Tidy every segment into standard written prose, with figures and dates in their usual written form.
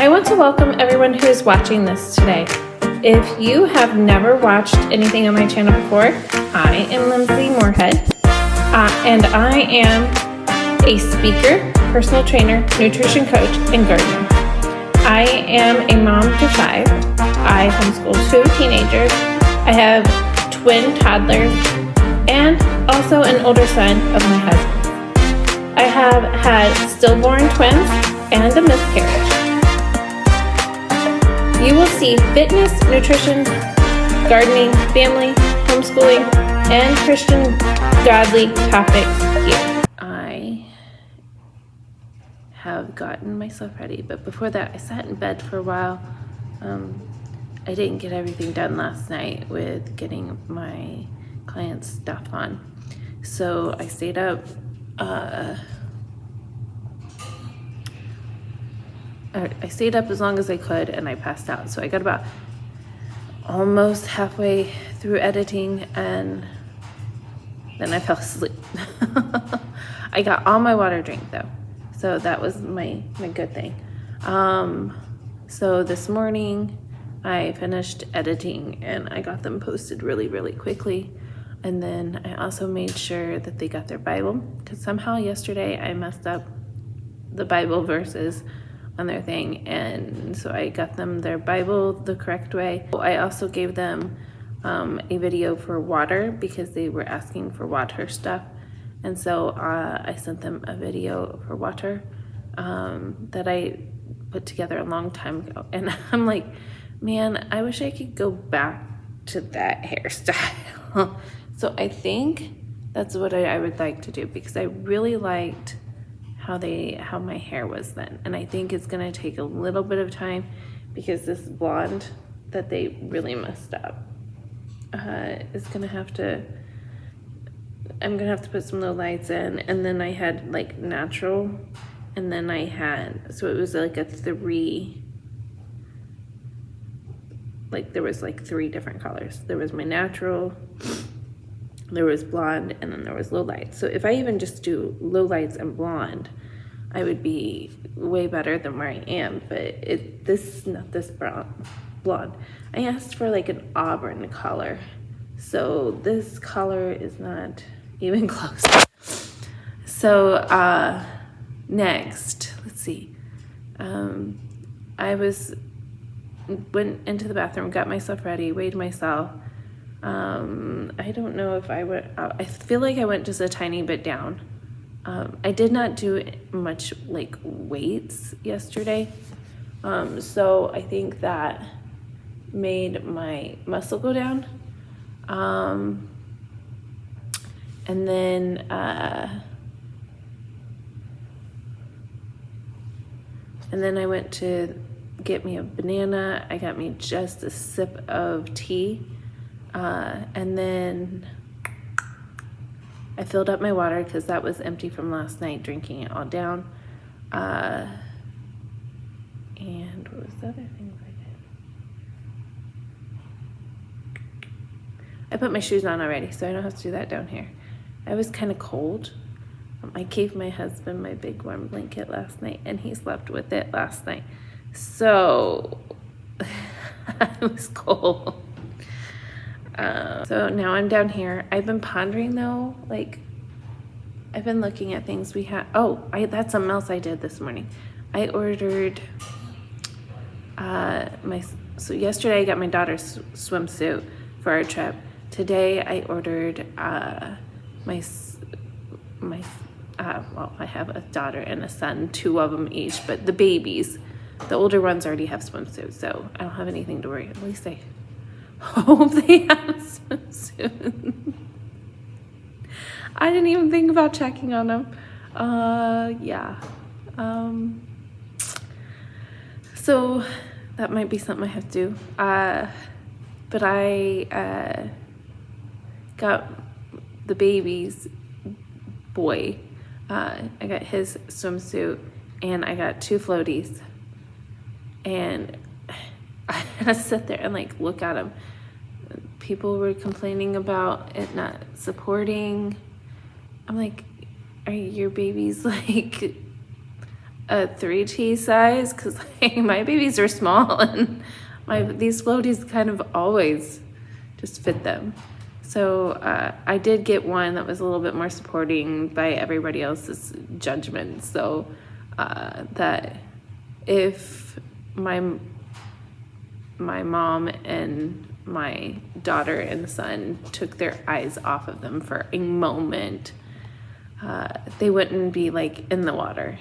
I want to welcome everyone who is watching this today. If you have never watched anything on my channel before, I am Lindsay Moorehead, and I am a speaker, personal trainer, nutrition coach, and gardener. I am a mom to 5. I homeschool 2 teenagers. I have twin toddlers and also an older son of my husband. I have had stillborn twins and a miscarriage. You will see fitness, nutrition, gardening, family, homeschooling, and Christian godly topics here. I have gotten myself ready, but before that I sat in bed for a while. I didn't get everything done last night with getting my client's stuff on, so I stayed up. I stayed up as long as I could and I passed out. So I got about almost halfway through editing and then I fell asleep. I got all my water drink though, so that was my good thing. So this morning I finished editing and I got them posted really quickly. And then I also made sure that they got their Bible, because somehow yesterday I messed up the Bible verses on their thing, and so I got them their Bible the correct way. I also gave them a video for water because they were asking for water stuff, and so I sent them a video for water that I put together a long time ago. And I'm like, man, I wish I could go back to that hairstyle. So I think that's what I would like to do, because I really liked how my hair was then, and I think it's gonna take a little bit of time because this blonde that they really messed up is gonna have to, I'm gonna have to put some low lights in. And then I had like natural, and then I had, so it was like a 3, like there was like 3 different colors. There was my natural, there was blonde, and then there was low lights. So if I even just do low lights and blonde, I would be way better than where I am. But this is not this blonde. I asked for like an auburn color, so this color is not even close. So next, let's see. I went into the bathroom, got myself ready, weighed myself. I don't know if I went, I feel like I went just a tiny bit down. I did not do much like weights yesterday. So I think that made my muscle go down. And then, I went to get me a banana. I got me just a sip of tea. And then I filled up my water because that was empty from last night, drinking it all down. And what was the other thing I did? I put my shoes on already, so I don't have to do that down here. I was kind of cold. I gave my husband my big warm blanket last night, and he slept with it last night. So I was cold. So now I'm down here. I've been pondering though, like I've been looking at things we have. That's something else I did this morning. I ordered so yesterday I got my daughter's swimsuit for our trip. Today I ordered well, I have a daughter and a son, 2 of them each, but the babies, the older ones already have swimsuits, so I don't have anything to worry. At least I hope they have a swimsuit. I didn't even think about checking on them. Yeah. So that might be something I have to do. But I got the baby's boy. I got his swimsuit, and I got 2 floaties. And I had to sit there and like look at them. People were complaining about it not supporting. I'm like, are your babies like, a 3T size because like, my babies are small and these floaties kind of always just fit them. So I did get one that was a little bit more supporting by everybody else's judgment. So that if my mom and my daughter and son took their eyes off of them for a moment, they wouldn't be like in the water.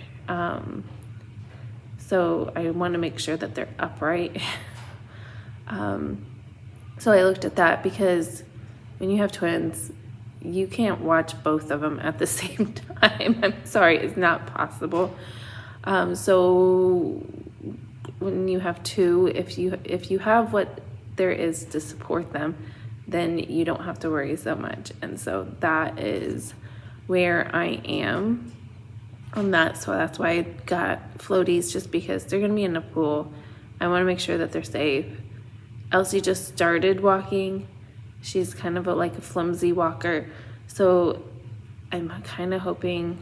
So I want to make sure that they're upright. So I looked at that because when you have twins, you can't watch both of them at the same time. I'm sorry, it's not possible. So when you have two, if you have what there is to support them, then you don't have to worry so much. And so that is where I am on that. So that's why I got floaties, just because they're gonna be in the pool. I want to make sure that they're safe. Elsie just started walking. She's kind of like a flimsy walker. So I'm kind of hoping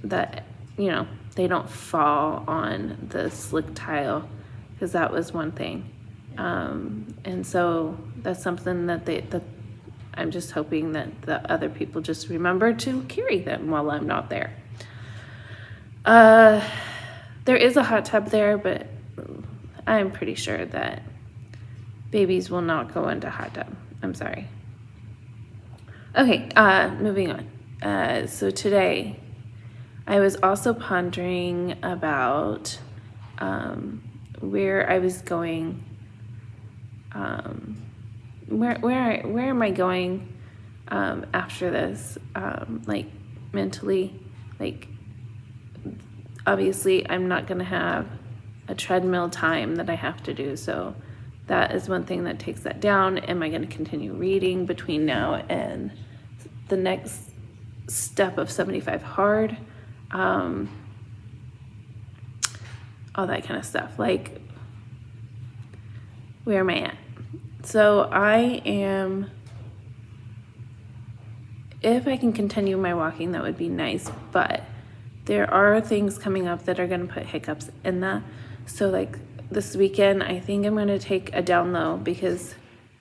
that, you know, they don't fall on the slick tile, because that was one thing. And so that's something that I'm just hoping that the other people just remember to carry them while I'm not there. There is a hot tub there, but I'm pretty sure that babies will not go into hot tub. I'm sorry. Okay, moving on. So today I was also pondering about where I was going. Where am I going after this? Like mentally, like obviously I'm not gonna have a treadmill time that I have to do, so that is one thing that takes that down. Am I going to continue reading between now and the next step of 75 hard? All that kind of stuff. Like, where am I at? So I am, if I can continue my walking, that would be nice, but there are things coming up that are going to put hiccups in that. So like this weekend, I think I'm going to take a down low because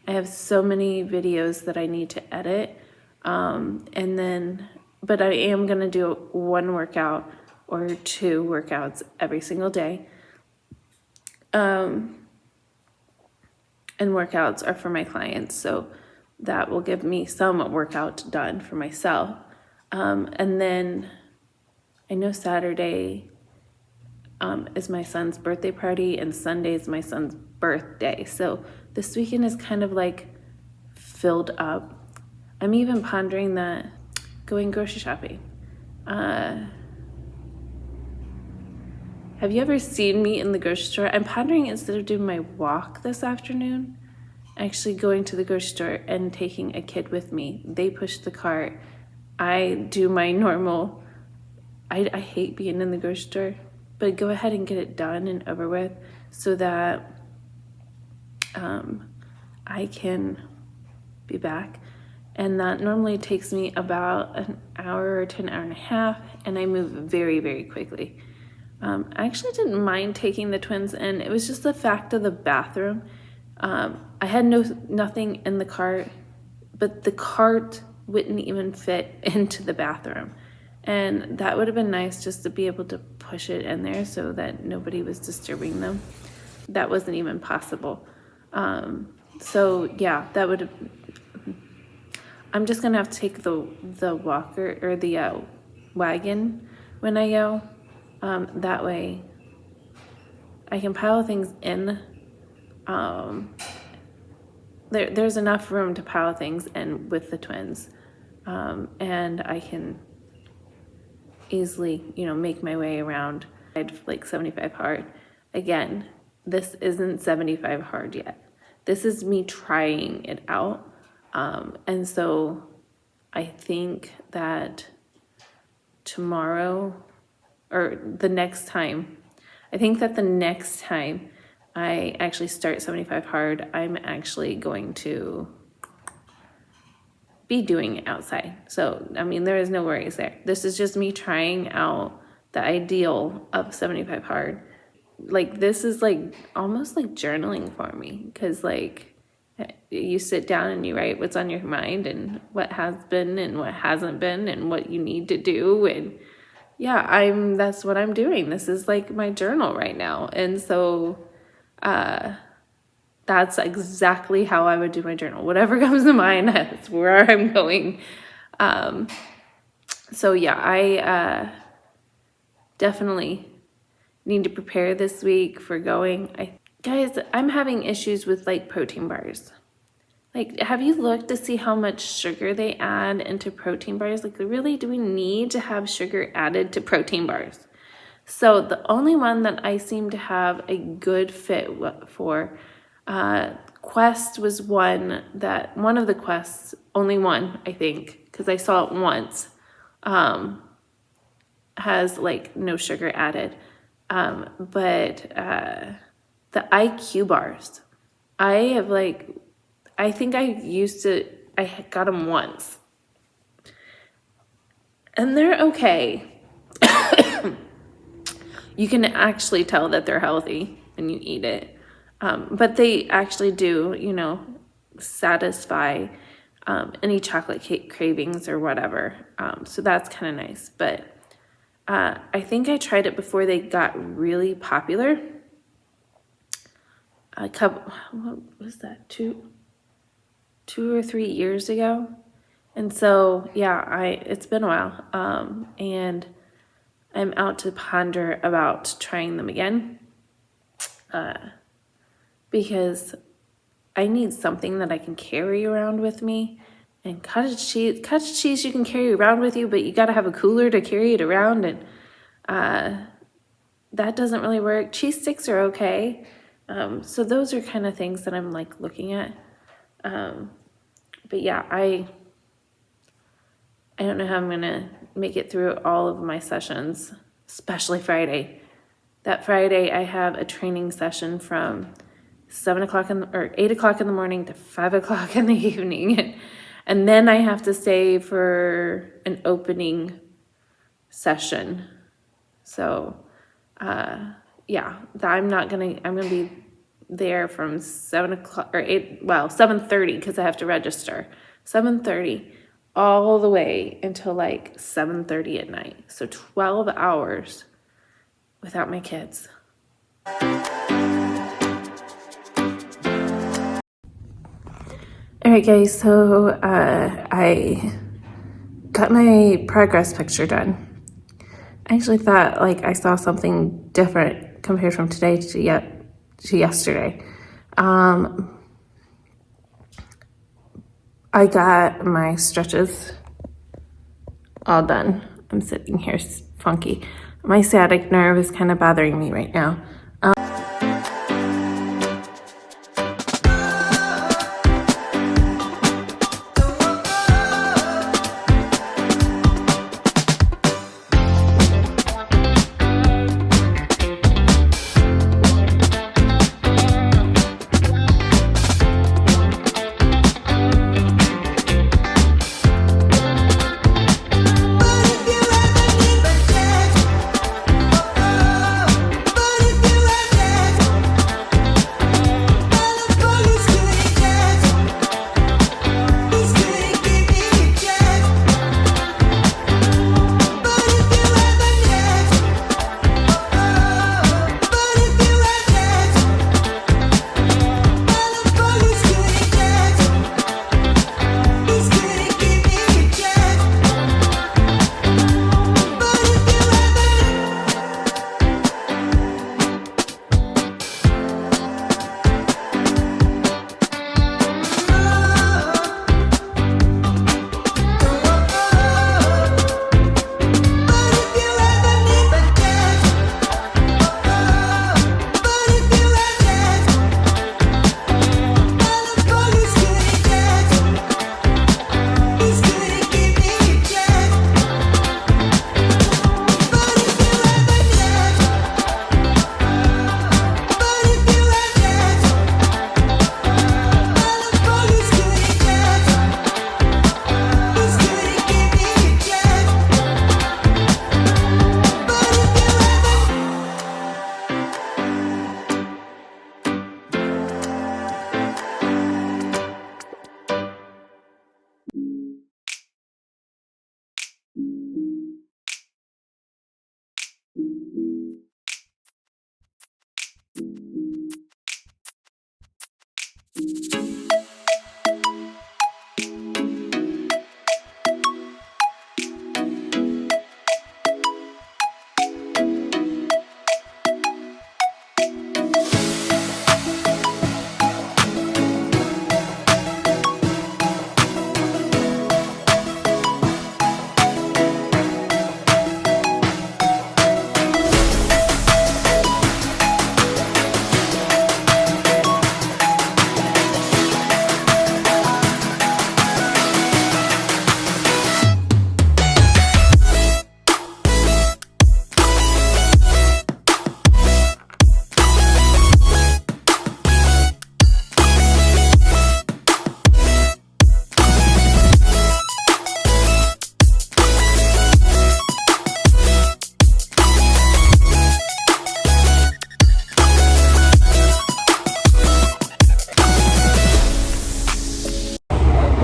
I have so many videos that I need to edit. But I am going to do one workout or two workouts every single day. And workouts are for my clients, so that will give me some workout done for myself. And then I know Saturday is my son's birthday party, and Sunday is my son's birthday. So this weekend is kind of like filled up. I'm even pondering that going grocery shopping. Have you ever seen me in the grocery store? I'm pondering, instead of doing my walk this afternoon, actually going to the grocery store and taking a kid with me. They push the cart. I do my normal. I hate being in the grocery store, but go ahead and get it done and over with so that I can be back. And that normally takes me about an hour to an hour and a half, and I move very, very quickly. I actually didn't mind taking the twins in. It was just the fact of the bathroom. I had nothing in the cart, but the cart wouldn't even fit into the bathroom. And that would have been nice, just to be able to push it in there so that nobody was disturbing them. That wasn't even possible. So yeah, that would have, I'm just gonna have to take the walker or the wagon when I go. That way I can pile things in. There's enough room to pile things in with the twins. And I can easily, make my way around. I'd like 75 hard. Again, this isn't 75 hard yet. This is me trying it out. And so I think that tomorrow, or the next time I actually start 75 hard, I'm actually going to be doing it outside. So, there is no worries there. This is just me trying out the ideal of 75 hard. Like, this is like almost like journaling for me, because like you sit down and you write what's on your mind and what has been and what hasn't been and what you need to do. And yeah, that's what I'm doing. This is like my journal right now. And so that's exactly how I would do my journal. Whatever comes to mind, that's where I'm going. So yeah, I definitely need to prepare this week for going. Guys, I'm having issues with like protein bars. Like, have you looked to see how much sugar they add into protein bars? Like, really, do we need to have sugar added to protein bars? So the only one that I seem to have a good fit for, Quest was one of the Quests, only one, I think, because I saw it once, has like no sugar added. But the IQ bars, I think I got them once, and they're okay. You can actually tell that they're healthy when you eat it. But they actually do, satisfy any chocolate cake cravings or whatever. So that's kind of nice. But I think I tried it before they got really popular. What was that, 2 or 3 years ago? And so, yeah, it's been a while. And I'm out to ponder about trying them again. Because I need something that I can carry around with me. And cottage cheese you can carry around with you, but you got to have a cooler to carry it around, and that doesn't really work. Cheese sticks are okay. So those are kind of things that I'm like looking at. But yeah, I don't know how I'm going to make it through all of my sessions, especially Friday. That Friday I have a training session from 8 o'clock in the morning to 5 o'clock in the evening. And then I have to stay for an opening session. So, yeah, I'm going to be there from 7 o'clock or 7:30, because I have to register. 7:30 all the way until like 7:30 at night. So 12 hours without my kids. All right, guys, so I got my progress picture done. I actually thought like I saw something different compared from today to yesterday. I got my stretches all done. I'm sitting here funky. My sciatic nerve is kind of bothering me right now. But if you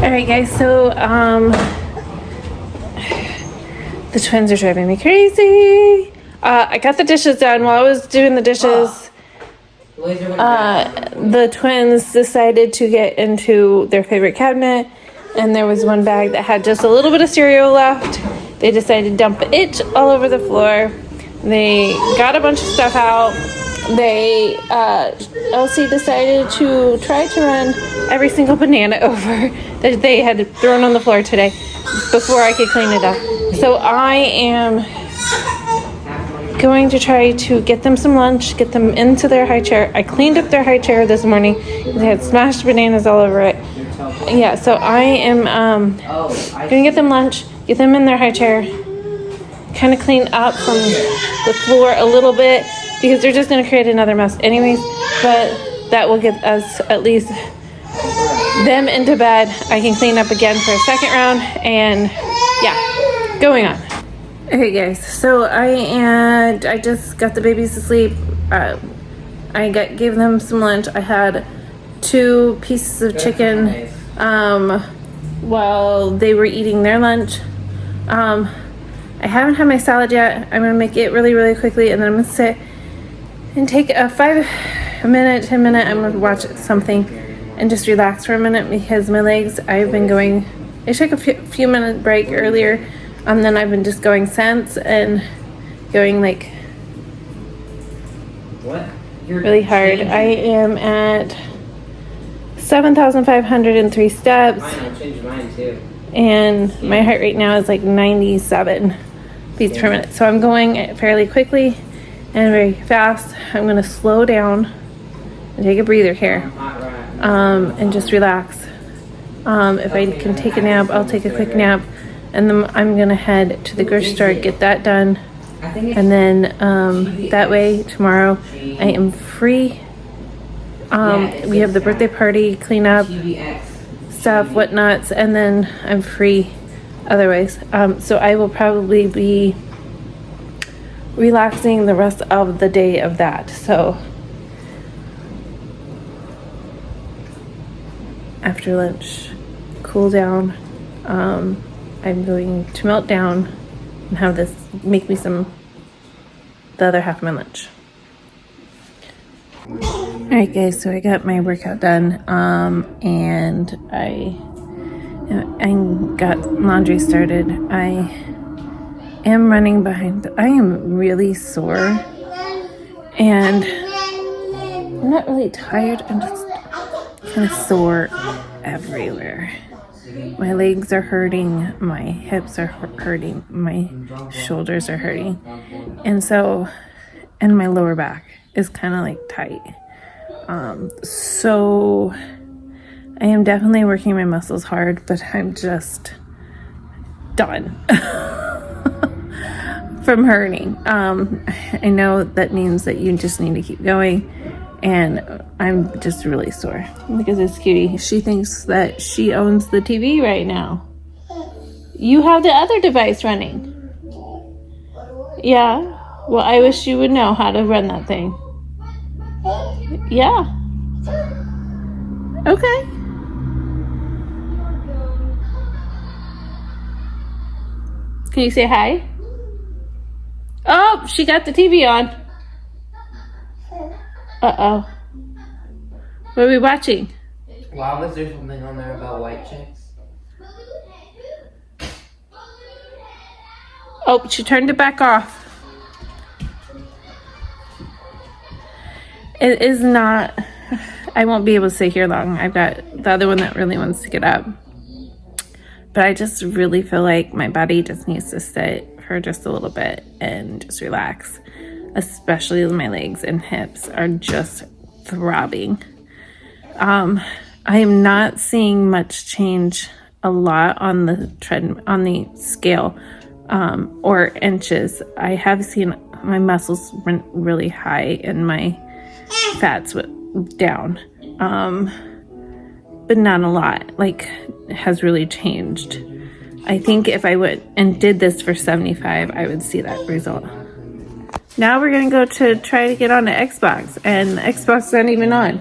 Alright guys, so the twins are driving me crazy. I got the dishes done. While I was doing the dishes, the twins decided to get into their favorite cabinet, and there was one bag that had just a little bit of cereal left. They decided to dump it all over the floor. They got a bunch of stuff out. Elsie decided to try to run every single banana over that they had thrown on the floor today before I could clean it up. So I am going to try to get them some lunch, get them into their high chair. I cleaned up their high chair this morning. They had smashed bananas all over it. Yeah, so I am going to get them lunch, get them in their high chair, kind of clean up from the floor a little bit because they're just going to create another mess anyways, but that will get us at least them into bed. I can clean up again for a second round, and yeah, going on. Okay guys, so I just got the babies to sleep. Gave them some lunch. I had 2 pieces of chicken while they were eating their lunch. I haven't had my salad yet. I'm gonna make it really, really quickly, and then I'm gonna sit and take a 10 minute, I'm gonna watch something and just relax for a minute because my legs, I took a few minute break earlier, and then I've been just going since and going like really hard. I am at 7,503 steps, and my heart rate now is like 97 beats per minute. So I'm going fairly quickly and very fast. I'm going to slow down and take a breather here and just relax. If I can take a nap, I'll take a quick nap, and then I'm going to head to the grocery store, get that done, and then that way tomorrow I am free. We have the birthday party, clean up stuff, whatnots, and then I'm free otherwise. So I will probably be relaxing the rest of the day of that. So after lunch, cool down. I'm going to melt down and have this make me the other half of my lunch. Alright guys, so I got my workout done, and I got laundry started. I am running behind, but I am really sore, and I'm not really tired, I'm just kind of sore everywhere. My legs are hurting, my hips are hurting, my shoulders are hurting, and my lower back is kind of like tight. So I am definitely working my muscles hard, but I'm just done from hurting. I know that means that you just need to keep going, and I'm just really sore because it's Cutie. She thinks that she owns the TV right now. You have the other device running. Yeah. Well, I wish you would know how to run that thing. Yeah. Okay. Can you say hi? Oh, she got the TV on. Uh-oh. What are we watching? Why was there something on there about white chicks? Oh, she turned it back off. It is not, I won't be able to stay here long. I've got the other one that really wants to get up. But I just really feel like my body just needs to sit for just a little bit and just relax. Especially my legs and hips are just throbbing. I am not seeing much change a lot on the scale or inches. I have seen my muscles went really high and my fats went down, but not a lot. Like, it has really changed. I think if I went and did this for 75, I would see that result. Now we're gonna go to try to get on the Xbox, and the Xbox isn't even on.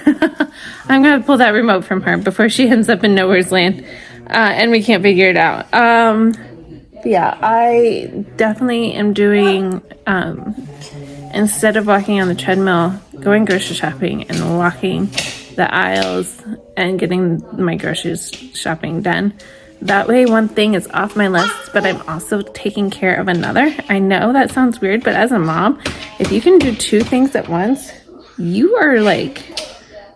I'm gonna pull that remote from her before she ends up in nowhere's land, and we can't figure it out. Yeah, I definitely am doing, instead of walking on the treadmill, going grocery shopping and walking the aisles and getting my groceries shopping done. That way one thing is off my list, but I'm also taking care of another. I know that sounds weird, but as a mom, if you can do two things at once, you are like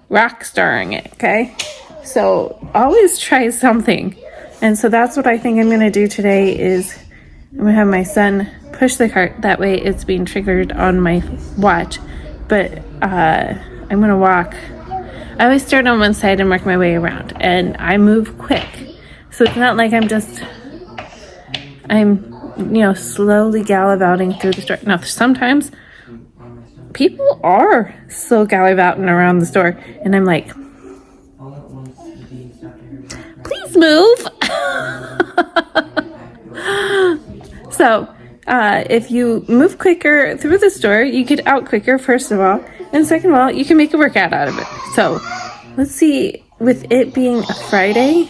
rock starring it, okay? So always try something. And so that's what I think I'm gonna do today is I'm gonna have my son push the cart. That way it's being triggered on my watch. But I'm gonna walk. I always start on one side and work my way around, and I move quick. So it's not like I'm slowly gallivanting through the store. Now, sometimes people are still gallivanting around the store, and I'm like, please move. So, if you move quicker through the store, you get out quicker, first of all. And second of all, you can make a workout out of it. So, let's see, with it being a Friday,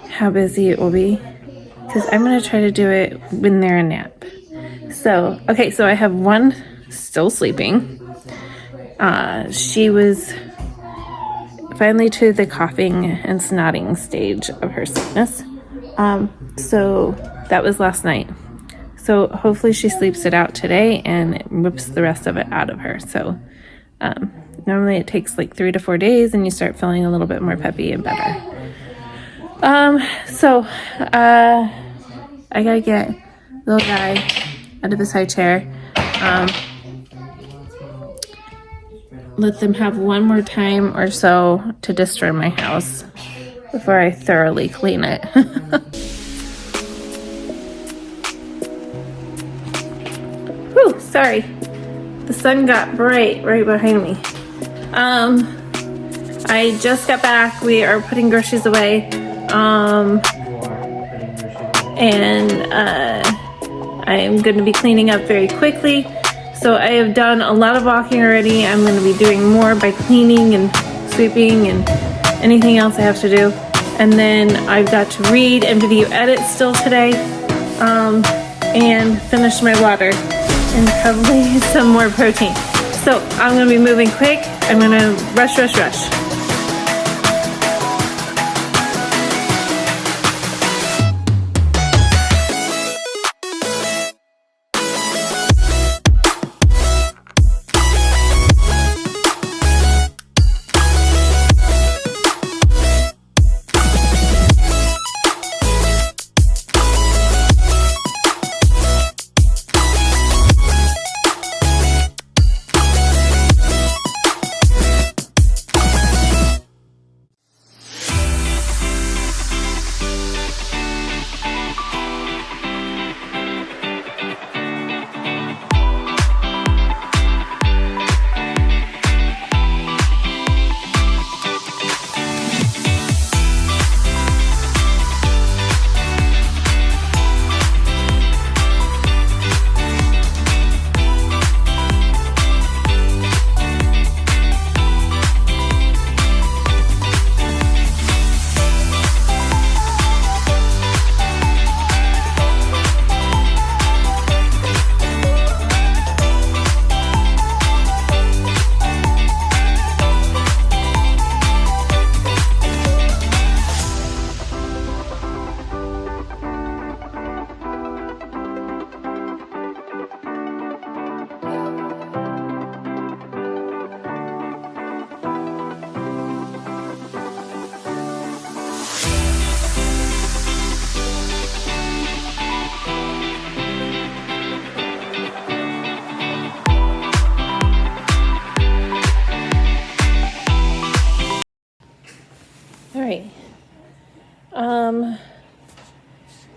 how busy it will be. Because I'm going to try to do it when they're a nap. So, okay, so I have one still sleeping. She was finally to the coughing and snotting stage of her sickness. So that was last night. So hopefully she sleeps it out today and it whips the rest of it out of her. So normally it takes like 3 to 4 days and you start feeling a little bit more peppy and better. I gotta get little guy out of his high chair. Let them have one more time or so to destroy my house before I thoroughly clean it. Whew, sorry. The sun got bright right behind me. I just got back. We are putting groceries away. I'm going to be cleaning up very quickly. So I have done a lot of walking already. I'm going to be doing more by cleaning and sweeping and anything else I have to do. And then I've got to read and video edit still today, and finish my water and probably some more protein. So I'm going to be moving quick. I'm going to rush.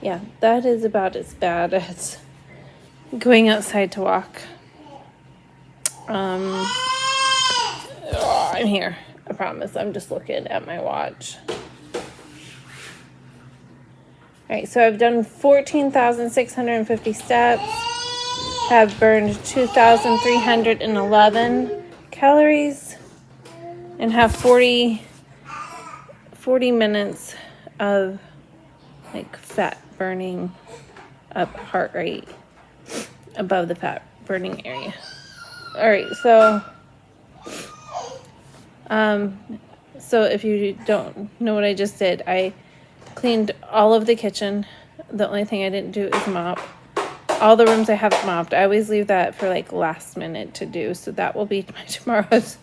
Yeah, that is about as bad as going outside to walk. I'm here. I promise. I'm just looking at my watch. Alright, so I've done 14,650 steps. Have burned 2,311 calories. and have 40 minutes of like fat burning up heart rate above the fat burning area. All right, so if you don't know what I just did, I cleaned all of the kitchen. The only thing I didn't do is mop. All the rooms I have mopped. I always leave that for like last minute to do, so that will be my tomorrow's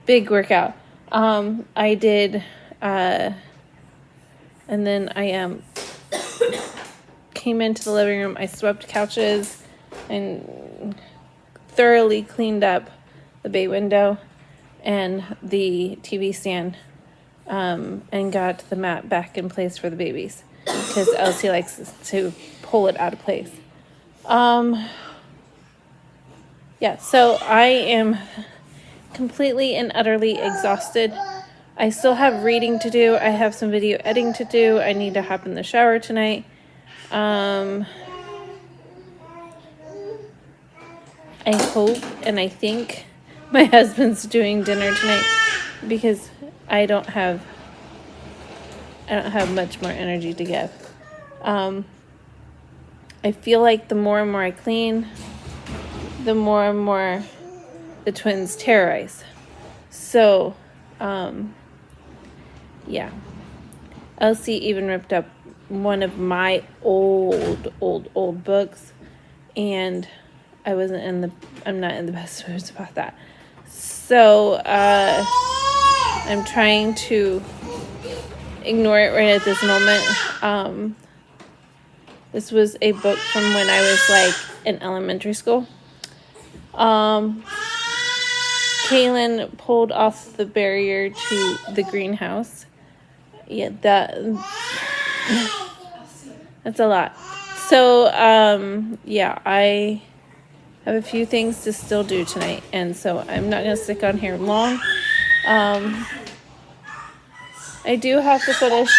big workout. I did, and then I came into the living room. I swept couches and thoroughly cleaned up the bay window and the TV stand, and got the mat back in place for the babies because Elsie likes to pull it out of place. Yeah, so I am completely and utterly exhausted. I still have reading to do. I have some video editing to do. I need to hop in the shower tonight. I hope and I think my husband's doing dinner tonight because I don't have much more energy to give. I feel like the more and more I clean, the more and more the twins terrorize. So, yeah. Elsie even ripped up one of my old books, and I'm not in the best mood about that. So, I'm trying to ignore it right at this moment. This was a book from when I was like in elementary school. Kaylin pulled off the barrier to the greenhouse. Yeah, that's a lot. So, yeah, I have a few things to still do tonight, and so I'm not going to stick on here long. I do have to finish.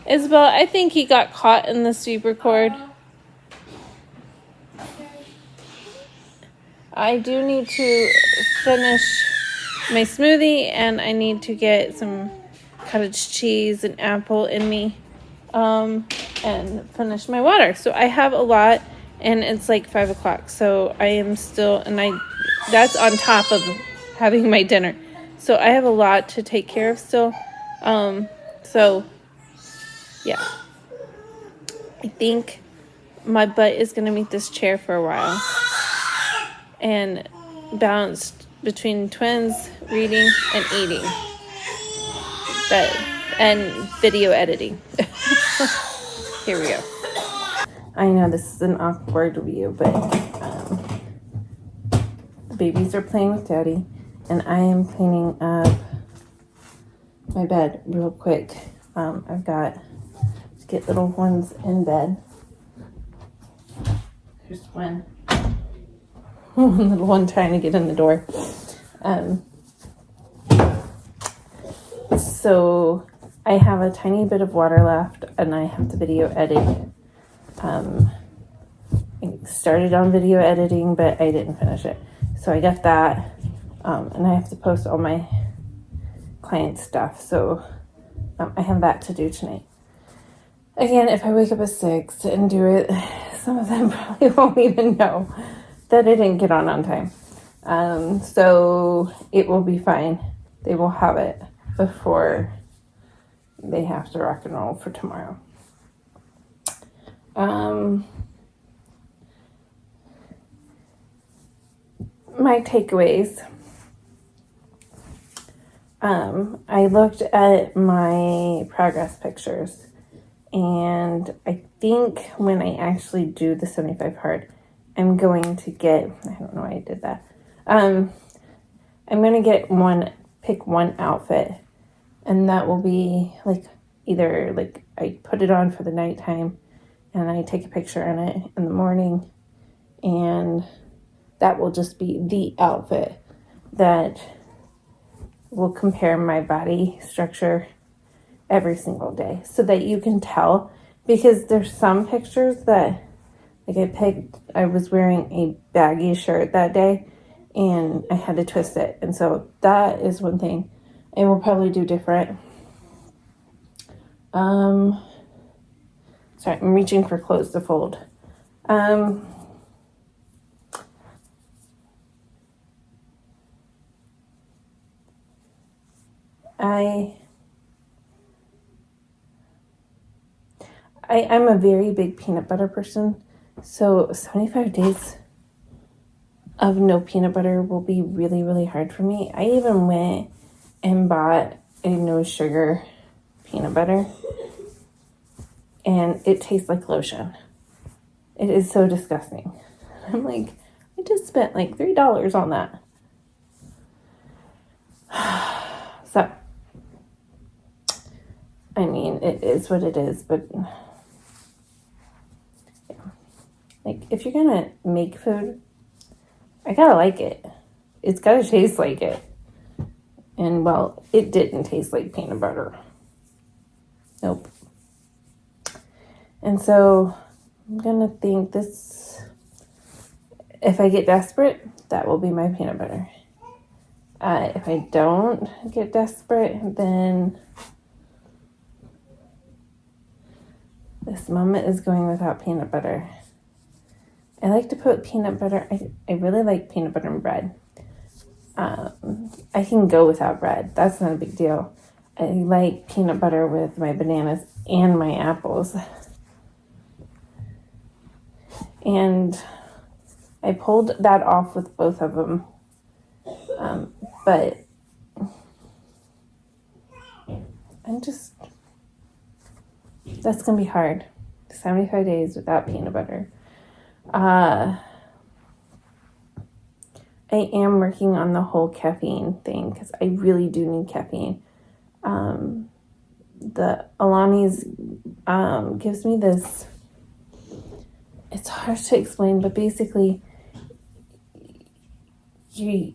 Isabel, I think he got caught in the sweeper cord. I do need to finish my smoothie, and I need to get some cottage cheese and apple in me, and finish my water. So I have a lot, and it's like 5 o'clock. So I am still, that's on top of having my dinner. So I have a lot to take care of still. So yeah, I think my butt is going to meet this chair for a while and balanced between twins, reading, and eating, and video editing. Here we go. I know this is an awkward view, but the babies are playing with Daddy, and I am cleaning up my bed real quick. I've got to get little ones in bed. Here's one. Little one trying to get in the door. So I have a tiny bit of water left, and I have to video edit. I started on video editing, but I didn't finish it. So I got that, and I have to post all my client stuff. So I have that to do tonight. Again, if I wake up at 6 and do it, some of them probably won't even know that I didn't get on time. So it will be fine. They will have it before they have to rock and roll for tomorrow. My takeaways. I looked at my progress pictures, and I think when I actually do the 75 hard, I'm going to get, I don't know why I did that. I'm going to pick one outfit, and that will be like either like I put it on for the nighttime and I take a picture in it in the morning, and that will just be the outfit that will compare my body structure every single day so that you can tell, because there's some pictures that like I was wearing a baggy shirt that day, and I had to twist it. And so that is one thing I will probably do different. Sorry, I'm reaching for clothes to fold. I'm a very big peanut butter person, so 75 days of no peanut butter will be really, really hard for me. I even went and bought a no sugar peanut butter, and it tastes like lotion. It is so disgusting. I'm like, I just spent like $3 on that. So, I mean, it is what it is, but yeah. Like, if you're gonna make food, I gotta like it. It's gotta taste like it. And well, it didn't taste like peanut butter. Nope. And so I'm gonna think this, if I get desperate, that will be my peanut butter. If I don't get desperate, then this moment is going without peanut butter. I like to put peanut butter, I really like peanut butter and bread. I can go without bread. That's not a big deal. I like peanut butter with my bananas and my apples. And I pulled that off with both of them. But that's going to be hard. 75 days without peanut butter. I am working on the whole caffeine thing because I really do need caffeine. The Alani's gives me this, it's hard to explain, but basically you're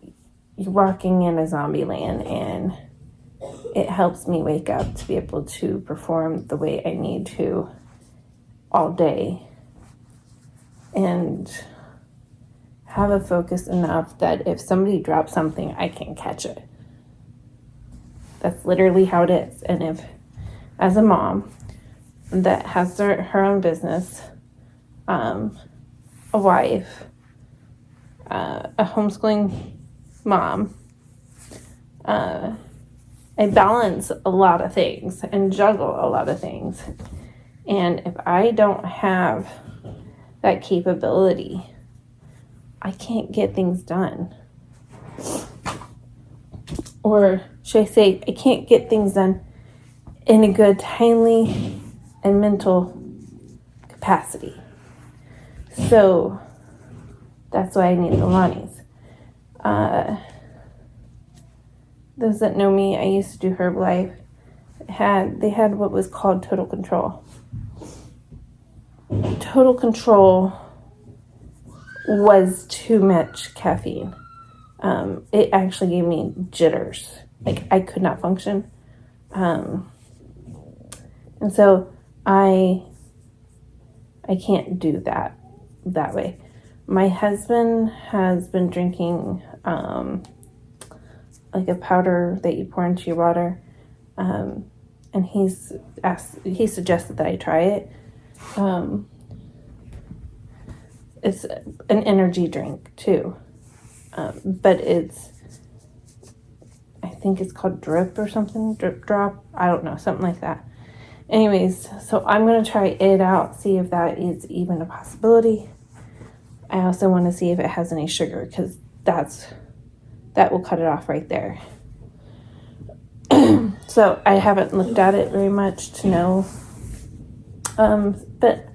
walking in a zombie land, and it helps me wake up to be able to perform the way I need to all day and have a focus enough that if somebody drops something, I can catch it. That's literally how it is. And if, as a mom that has her own business, a wife, a homeschooling mom, I balance a lot of things and juggle a lot of things. And if I don't have that capability, I can't get things done. Or should I say, I can't get things done in a good, timely, and mental capacity. So that's why I need the Lonnies. Those that know me, I used to do Herbalife. They had what was called Total Control. Total Control was too much caffeine. It actually gave me jitters. Like, I could not function. And so I can't do that way. My husband has been drinking like a powder that you pour into your water. And he suggested that I try it. It's an energy drink too. But I think it's called Drip or something, Drip Drop. I don't know, something like that. Anyways, so I'm going to try it out, see if that is even a possibility. I also want to see if it has any sugar, because that will cut it off right there. So I haven't looked at it very much to know, but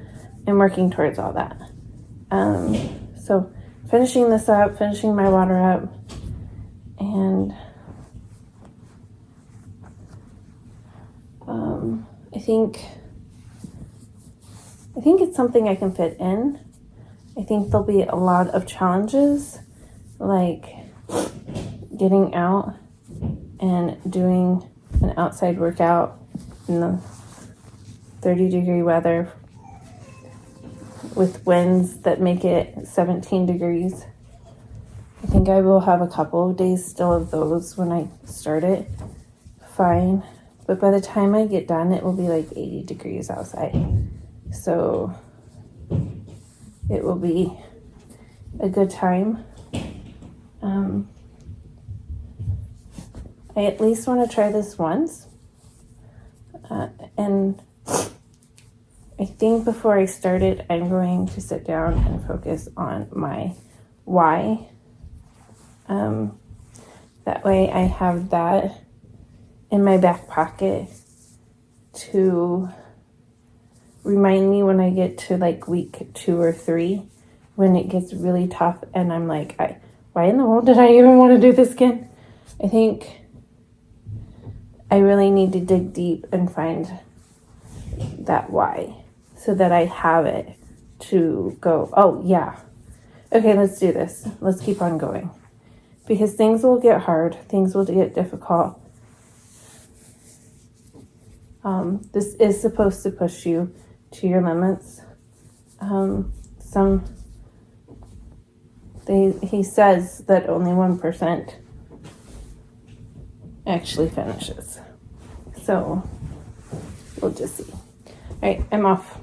I'm working towards all that. So finishing this up, finishing my water up, and I think it's something I can fit in. I think there'll be a lot of challenges, like getting out and doing an outside workout in the 30-degree weather with winds that make it 17 degrees. I think I will have a couple of days still of those when I start it. Fine. But by the time I get done, it will be like 80 degrees outside. So it will be a good time. I at least want to try this once. And I think before I start it, I'm going to sit down and focus on my why. That way I have that in my back pocket to remind me when I get to like week 2 or 3, when it gets really tough and I'm like, why in the world did I even want to do this again? I think I really need to dig deep and find that why so that I have it to go, oh yeah, okay, let's do this. Let's keep on going. Because things will get hard. Things will get difficult. This is supposed to push you to your limits. He says that only 1% actually finishes. So we'll just see. All right, I'm off.